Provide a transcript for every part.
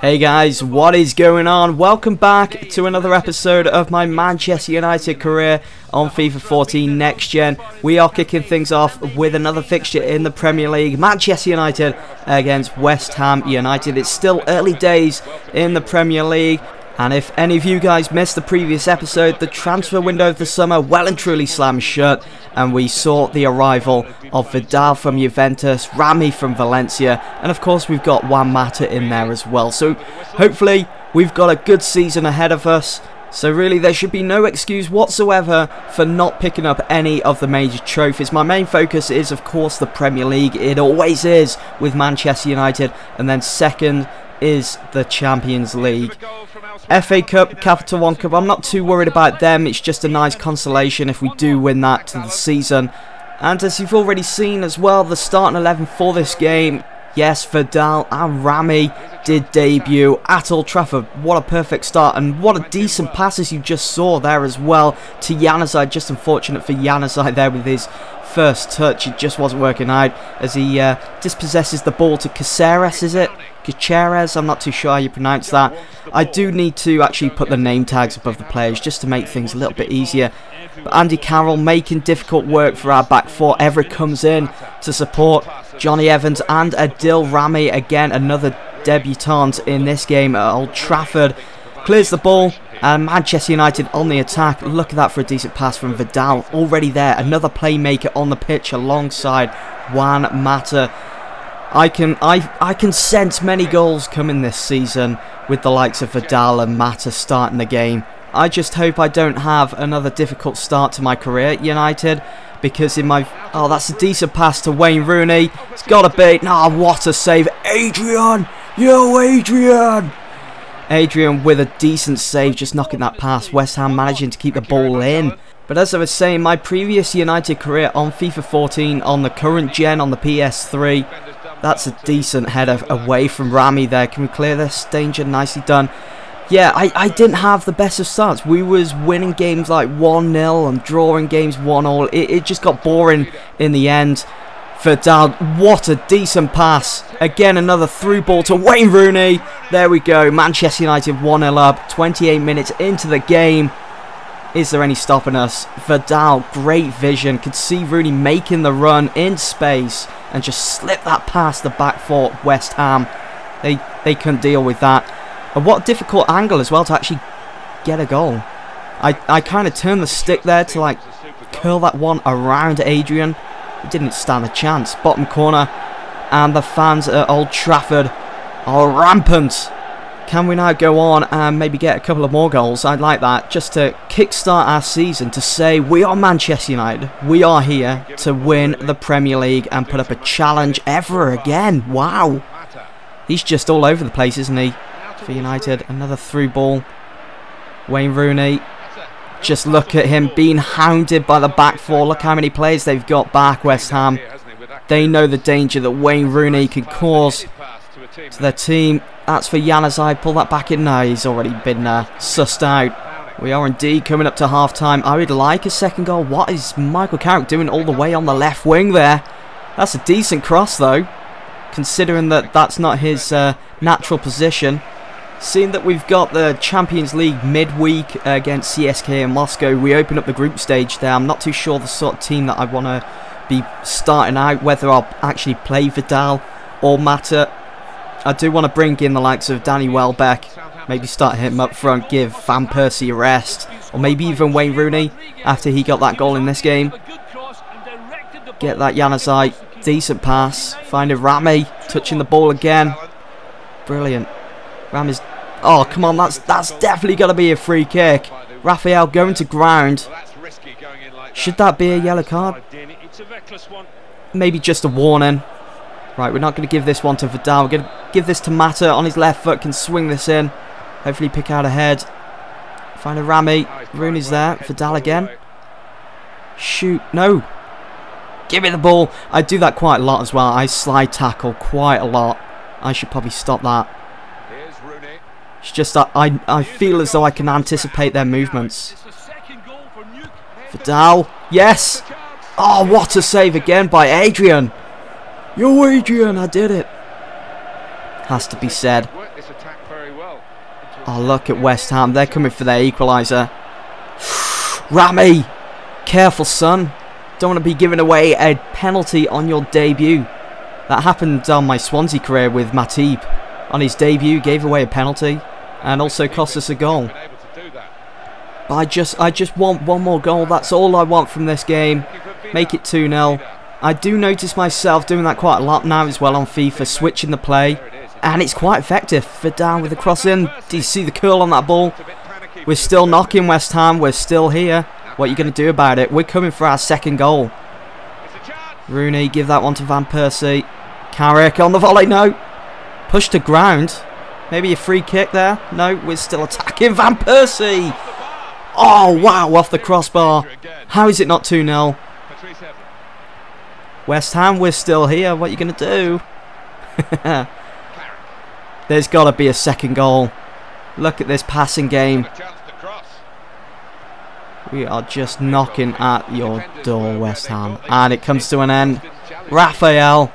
Hey guys, what is going on? Welcome back to another episode of my Manchester United career on FIFA 14 Next Gen. We are kicking things off with another fixture in the Premier League. Manchester United against West Ham United. It's still early days in the Premier League. And if any of you guys missed the previous episode, the transfer window of the summer well and truly slammed shut, and we saw the arrival of Vidal from Juventus, Rami from Valencia, and of course we've got Juan Mata in there as well. So hopefully we've got a good season ahead of us. So really there should be no excuse whatsoever for not picking up any of the major trophies. My main focus is of course the Premier League. It always is with Manchester United, and then second is the Champions League. FA Cup, Capital One Cup, I'm not too worried about them. It's just a nice consolation if we do win that to the season. And as you've already seen as well, the starting 11 for this game, yes, Vidal and Rami did debut at Old Trafford. What a perfect start, and what a decent pass as you just saw there as well to Januzaj. Just unfortunate for Januzaj there with his first touch. It just wasn't working out as he dispossesses the ball to Caceres, is it? Caceres, I'm not too sure how you pronounce that. I do need to actually put the name tags above the players just to make things a little bit easier. But Andy Carroll making difficult work for our back four. Everett comes in to support Johnny Evans and Adil Rami, again another debutant in this game at Old Trafford. Clears the ball, and Manchester United on the attack. Look at that for a decent pass from Vidal. Already there, another playmaker on the pitch alongside Juan Mata. I can sense many goals coming this season with the likes of Vidal and Mata starting the game. I just hope I don't have another difficult start to my career at United, because in my... Oh, that's a decent pass to Wayne Rooney. It's got to be... Oh, what a save. Adrian! Yo, Adrian! Adrian with a decent save, just knocking that past. West Ham managing to keep the ball in. But as I was saying, my previous United career on FIFA 14, on the current gen, on the PS3, that's a decent header away from Rami there. Can we clear this? Danger, nicely done. Yeah, I didn't have the best of starts. We was winning games like 1-0 and drawing games 1-1. It just got boring in the end. Vidal, what a decent pass. Again, another through ball to Wayne Rooney. There we go. Manchester United 1-0 up. 28 minutes into the game. Is there any stopping us? Vidal, great vision. Could see Rooney making the run in space and just slip that past the back four. West Ham, they couldn't deal with that. And what a difficult angle as well to actually get a goal. I kind of turned the stick there to like curl that one around Adrian. It didn't stand a chance. Bottom corner, and the fans at Old Trafford are rampant. Can we now go on and maybe get a couple of more goals? I'd like that, just to kickstart our season, to say we are Manchester United. We are here to win the Premier League and put up a challenge ever again. Wow. He's just all over the place, isn't he? For United, another through ball. Wayne Rooney. Just look at him being hounded by the back four. Look how many players they've got back, West Ham. They know the danger that Wayne Rooney could cause to their team. That's for Januzaj. Pull that back in now. He's already been sussed out. We are indeed coming up to half-time. I would like a second goal. What is Michael Carrick doing all the way on the left wing there? That's a decent cross, though, considering that that's not his natural position. Seeing that we've got the Champions League midweek against CSKA in Moscow, we open up the group stage there. I'm not too sure the sort of team that I want to be starting out, whether I'll actually play Vidal or Mata. I do want to bring in the likes of Danny Welbeck, maybe start him up front, give Van Persie a rest, or maybe even Wayne Rooney after he got that goal in this game. Get that Januzaj, decent pass, find a Rami, touching the ball again. Brilliant. Rami's... Oh, come on, that's definitely got to be a free kick. Raphael going to ground. Should that be a yellow card? Maybe just a warning. Right, we're not going to give this one to Vidal. We're going to give this to Mata on his left foot. Can swing this in. Hopefully pick out a head. Find a Rami. Rooney's there. Vidal again. Shoot. No. Give me the ball. I do that quite a lot as well. I slide tackle quite a lot. I should probably stop that. It's just that I feel as though I can anticipate their movements. Vidal. Yes. Oh, what a save again by Adrian. Yo, Adrian, I did it. Has to be said. Oh, look at West Ham. They're coming for their equaliser. Rami! Careful, son. Don't want to be giving away a penalty on your debut. That happened on my Swansea career with Matip. On his debut, gave away a penalty and also cost us a goal. But I just want one more goal. That's all I want from this game. Make it 2-0. I do notice myself doing that quite a lot now as well on FIFA, switching the play. And it's quite effective. Vidal with the cross in. Do you see the curl on that ball? We're still knocking West Ham. We're still here. What are you going to do about it? We're coming for our second goal. Rooney, give that one to Van Persie. Carrick on the volley. No. Push to ground. Maybe a free kick there. No, we're still attacking. Van Persie. Oh, wow. Off the crossbar. How is it not 2-0? West Ham, we're still here. What are you going to do? There's got to be a second goal. Look at this passing game. We are just knocking at your door, West Ham. And it comes to an end. Raphael.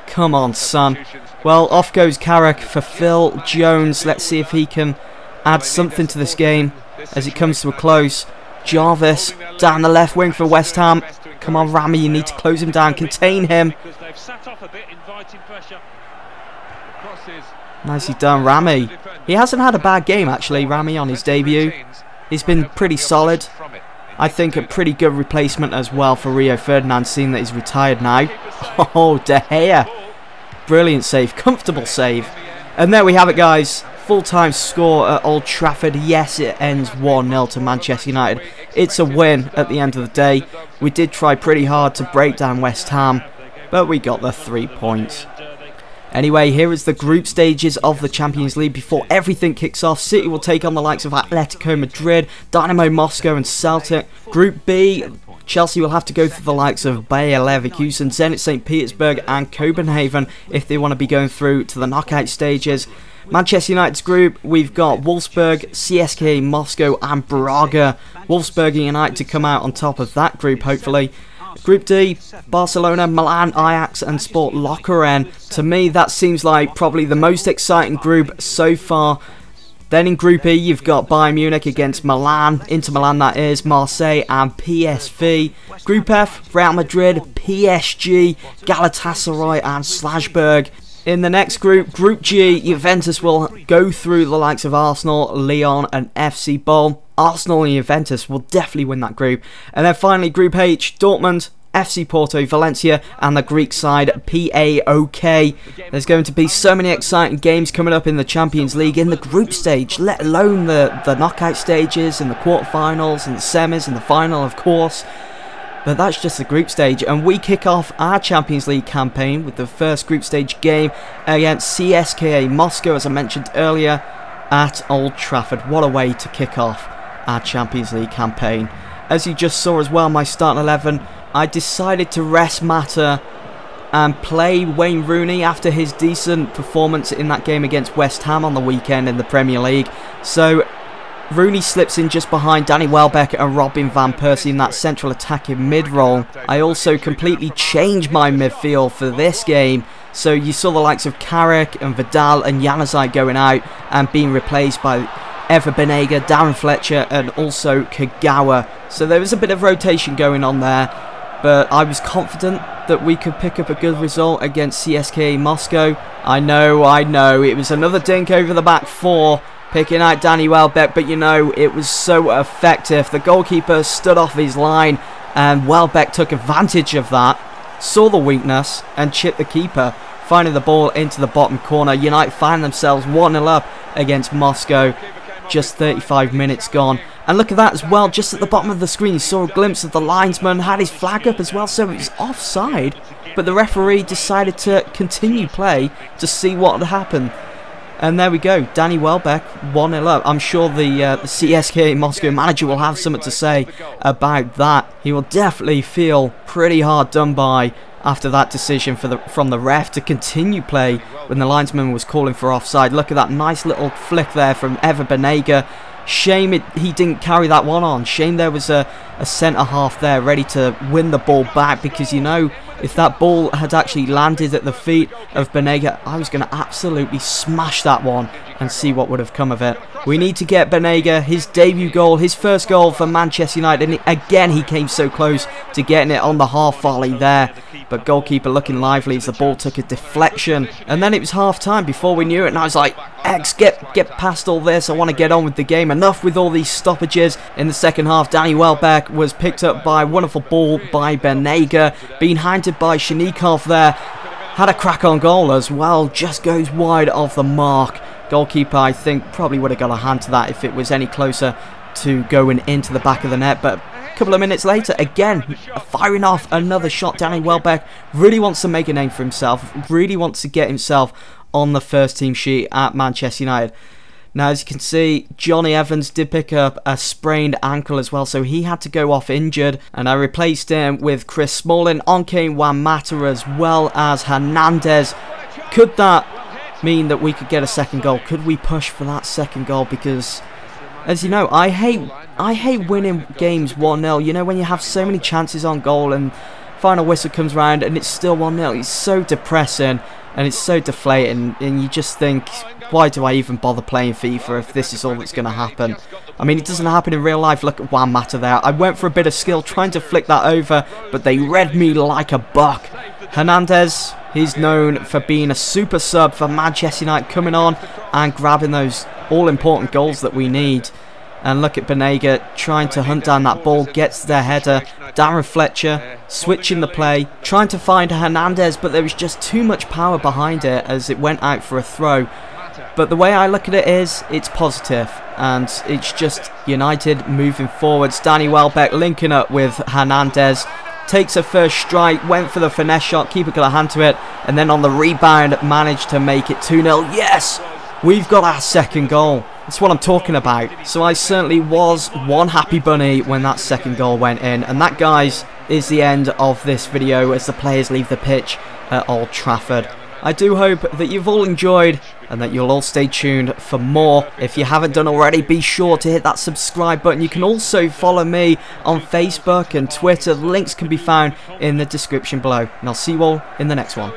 Come on, son. Well, off goes Carrick for Phil Jones. Let's see if he can add something to this game as it comes to a close. Jarvis down the left wing for West Ham. Come on, Rami, you need to close him down. Contain him. Nicely done, Rami. He hasn't had a bad game, actually, Rami, on his debut. He's been pretty solid. I think a pretty good replacement as well for Rio Ferdinand, seeing that he's retired now. Oh, De Gea. Brilliant save. Comfortable save. And there we have it, guys. Full-time score at Old Trafford. Yes, it ends 1-0 to Manchester United. It's a win at the end of the day. We did try pretty hard to break down West Ham, but we got the 3 points. Anyway, here is the group stages of the Champions League before everything kicks off. City will take on the likes of Atletico Madrid, Dynamo Moscow and Celtic. Group B, Chelsea will have to go through the likes of Bayer Leverkusen, Zenit St. Petersburg and Copenhagen if they want to be going through to the knockout stages. Manchester United's group, we've got Wolfsburg, CSKA Moscow and Braga. Wolfsburg and United to come out on top of that group, hopefully. Group D, Barcelona, Milan, Ajax and Sport Lokeren. To me, that seems like probably the most exciting group so far. Then in Group E, you've got Bayern Munich against Milan, Inter Milan that is, Marseille and PSV. Group F, Real Madrid, PSG, Galatasaray and Salzburg. In the next group, Group G, Juventus will go through the likes of Arsenal, Lyon and FC Bonn. Arsenal and Juventus will definitely win that group. And then finally, Group H, Dortmund, FC Porto, Valencia and the Greek side PAOK. There's going to be so many exciting games coming up in the Champions League in the group stage, let alone the knockout stages and the quarterfinals and the semis and the final, of course. But that's just the group stage, and we kick off our Champions League campaign with the first group stage game against CSKA Moscow, as I mentioned earlier, at Old Trafford. What a way to kick off our Champions League campaign. As you just saw as well, my starting 11, I decided to rest Mata and play Wayne Rooney after his decent performance in that game against West Ham on the weekend in the Premier League. So Rooney slips in just behind Danny Welbeck and Robin Van Persie in that central attacking mid-role. I also completely changed my midfield for this game. So you saw the likes of Carrick and Vidal and Januzaj going out and being replaced by Ever Banega, Darren Fletcher and also Kagawa. So there was a bit of rotation going on there. But I was confident that we could pick up a good result against CSKA Moscow. I know, it was another dink over the back four. Picking out Danny Welbeck, but you know, it was so effective. The goalkeeper stood off his line and Welbeck took advantage of that, saw the weakness and chipped the keeper, finding the ball into the bottom corner. United find themselves 1-0 up against Moscow, just 35 minutes gone. And look at that as well, just at the bottom of the screen you saw a glimpse of the linesman, had his flag up as well, so it was offside, but the referee decided to continue play to see what had happened. And there we go, Danny Welbeck, 1-0 up. I'm sure the CSKA Moscow manager will have something to say about that. He will definitely feel pretty hard done by after that decision from the ref to continue play when the linesman was calling for offside. Look at that nice little flick there from Ever Banega. Shame he didn't carry that one on. Shame there was a centre-half there ready to win the ball back, because you know, if that ball had actually landed at the feet of Banega, I was going to absolutely smash that one and see what would have come of it. We need to get Banega his debut goal, his first goal for Manchester United. And again, he came so close to getting it on the half volley there. But goalkeeper looking lively as the ball took a deflection. And then it was half time before we knew it. And I was like, X, get past all this. I want to get on with the game. Enough with all these stoppages. In the second half, Danny Welbeck was picked up by a wonderful ball by Banega. Being handed by Shanikov there. Had a crack on goal as well. Just goes wide of the mark. Goalkeeper, I think, probably would have got a hand to that if it was any closer to going into the back of the net. But a couple of minutes later, again, firing off another shot. Danny Welbeck really wants to make a name for himself. Really wants to get himself on the first team sheet at Manchester United. Now, as you can see, Johnny Evans did pick up a sprained ankle as well, so he had to go off injured. And I replaced him with Chris Smalling, Onke Wan-Mata, as well as Hernandez. Could that mean that we could get a second goal? Could we push for that second goal? Because, as you know, I hate winning games 1-0. You know, when you have so many chances on goal and final whistle comes around and it's still 1-0. It's so depressing and it's so deflating, and you just think, why do I even bother playing FIFA if this is all that's going to happen? I mean, it doesn't happen in real life. Look at Wan-Mata there. I went for a bit of skill trying to flick that over, but they read me like a buck. Hernandez, he's known for being a super sub for Manchester United, coming on and grabbing those all-important goals that we need. And look at Banega trying to hunt down that ball, gets their header. Darren Fletcher switching the play, trying to find Hernandez, but there was just too much power behind it as it went out for a throw. But the way I look at it is, it's positive, and it's just United moving forwards. Danny Welbeck linking up with Hernandez, takes a first strike, went for the finesse shot, keeper got a hand to it, and then on the rebound managed to make it 2-0. Yes! We've got our second goal. That's what I'm talking about. So I certainly was one happy bunny when that second goal went in. And that, guys, is the end of this video as the players leave the pitch at Old Trafford. I do hope that you've all enjoyed and that you'll all stay tuned for more. If you haven't done already, be sure to hit that subscribe button. You can also follow me on Facebook and Twitter. The links can be found in the description below. And I'll see you all in the next one.